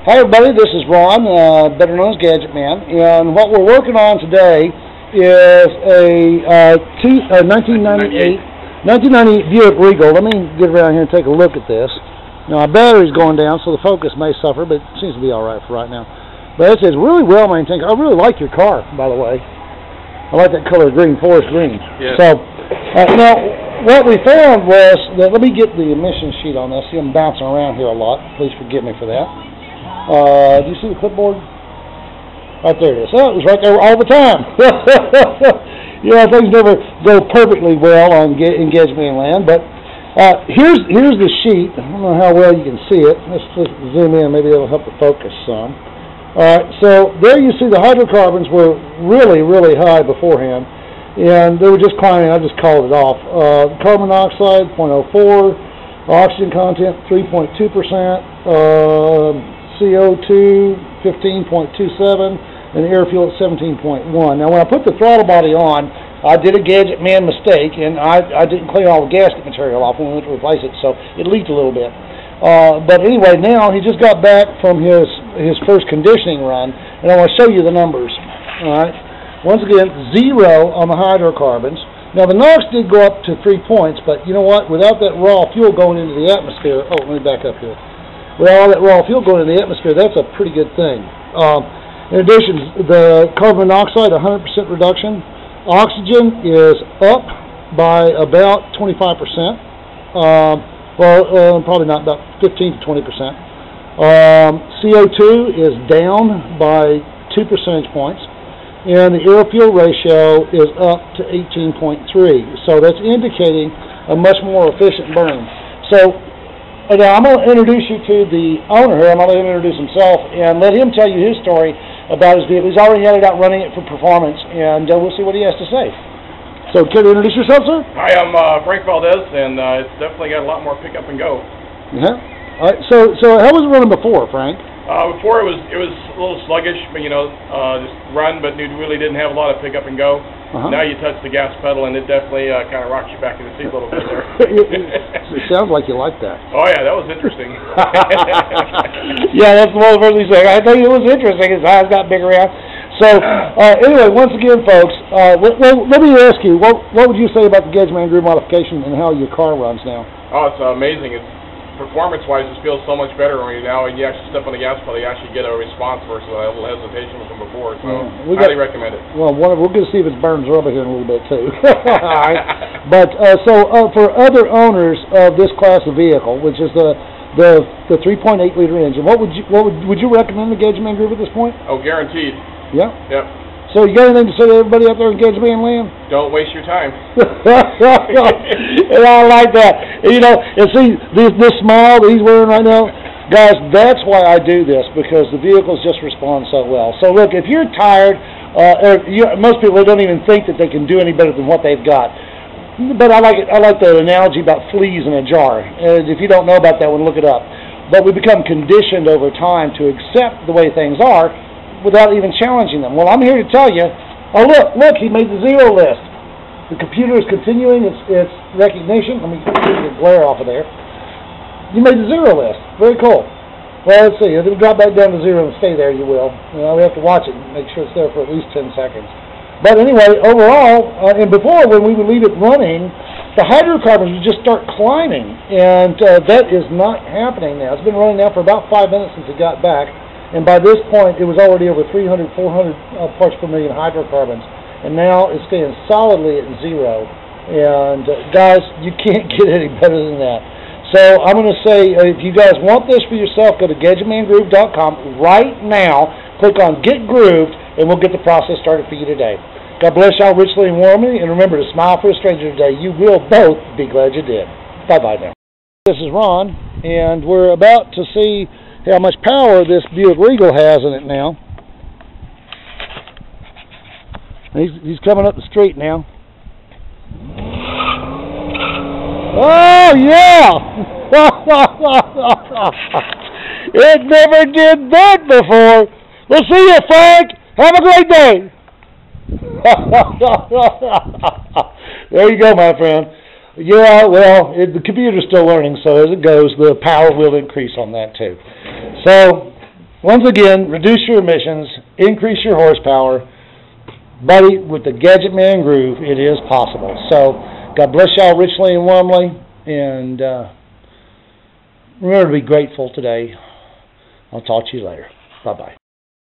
Hi everybody, this is Ron, better known as Gadgetman, and what we're working on today is a 1998 Buick Regal. Let me get around here and take a look at this. Now, our battery's going down, so the focus may suffer, but it seems to be all right for right now. But it's really well maintained. I really like your car, by the way. I like that color green, forest green. Yes. So, now, what we found was that, let me get the emission sheet on this. See, I'm bouncing around here a lot. Please forgive me for that. Do you see the clipboard? Right there it is. Oh, it was right there all the time. You know, things never go perfectly well in Gadgetman land, but here's the sheet. I don't know how well you can see it. Let's zoom in. Maybe it'll help the focus some. All right, so there you see the hydrocarbons were really, really high beforehand, and they were just climbing. I just called it off. Carbon monoxide, 0.04. Oxygen content, 3.2%. CO2, 15.27, and air fuel at 17.1. Now, when I put the throttle body on, I did a Gadgetman mistake, and I didn't clean all the gasket material off when we went to replace it, so it leaked a little bit. But anyway, now he just got back from his first conditioning run, and I want to show you the numbers. All right. Once again, 0 on the hydrocarbons. Now, the NOx did go up to 3 points, but you know what? Without that raw fuel going into the atmosphere, oh, let me back up here. With all that raw fuel going in the atmosphere, that's a pretty good thing. In addition, the carbon monoxide, 100% reduction. Oxygen is up by about 25%. Probably not, about 15 to 20%. CO2 is down by 2 percentage points. And the air-fuel ratio is up to 18.3. So that's indicating a much more efficient burn. So, now, I'm going to introduce you to the owner here. I'm going to let him introduce himself and let him tell you his story about his vehicle. He's already had it out running it for performance, and we'll see what he has to say. So, can you introduce yourself, sir? Hi, I'm Frank Valdez, and it's definitely got a lot more pick up and go. All right. So how was it running before, Frank? Before it was a little sluggish, but just run, but it really didn't have a lot of pick up and go. Now you touch the gas pedal, and it definitely kind of rocks you back in the seat a little bit there. It sounds like you like that. Oh yeah, that was interesting. Yeah, that's one of the first things I think it was interesting. His eyes got bigger out. So anyway, once again, folks, let me ask you, what would you say about the Gadgetman Groove modification and how your car runs now? Oh, it's amazing. It's performance-wise, it feels so much better when you actually step on the gas pedal. You actually get a response versus a little hesitation from before. So, highly recommend it. Well, we're going to see if it burns rubber here in a little bit too. All right. But for other owners of this class of vehicle, which is the 3.8 liter engine, would you recommend the Gadgetman Groove at this point? Oh, guaranteed. Yeah. Yep. So you got anything to say to everybody out there in Gadgetman land? Don't waste your time. And I like that. You know, and see this smile that he's wearing right now, guys. That's why I do this, because the vehicles just respond so well. So look, if you're tired, most people don't even think that they can do any better than what they've got. But I like the analogy about fleas in a jar. And if you don't know about that one, look it up. But we become conditioned over time to accept the way things are, without even challenging them. Well, I'm here to tell you, oh look, he made the 0 list. The computer is continuing its recognition. Let me get the glare off of there. You made the 0 list. Very cool. Well, let's see. If it'll drop back down to 0 and stay there, you will. We have to watch it and make sure it's there for at least 10 seconds. But anyway, overall, and before, when we would leave it running, the hydrocarbons would just start climbing, and that is not happening now. It's been running now for about 5 minutes since it got back. And by this point, it was already over 300, 400 parts per million hydrocarbons. And now it's staying solidly at 0. And guys, you can't get any better than that. So I'm going to say, if you guys want this for yourself, go to GadgetmanGroove.com right now. Click on Get Grooved, and we'll get the process started for you today. God bless y'all richly and warmly. And remember to smile for a stranger today. You will both be glad you did. Bye-bye now. This is Ron, and we're about to see how much power this Buick Regal has in it now. He's coming up the street now. Oh, yeah! It never did that before. We'll see you, Frank. Have a great day. There you go, my friend. Yeah, well, the computer's still learning, so as it goes, the power will increase on that too. So, once again, reduce your emissions, increase your horsepower. Buddy, with the Gadgetman Groove, it is possible. So, God bless y'all richly and warmly, and remember to be grateful today. I'll talk to you later. Bye-bye.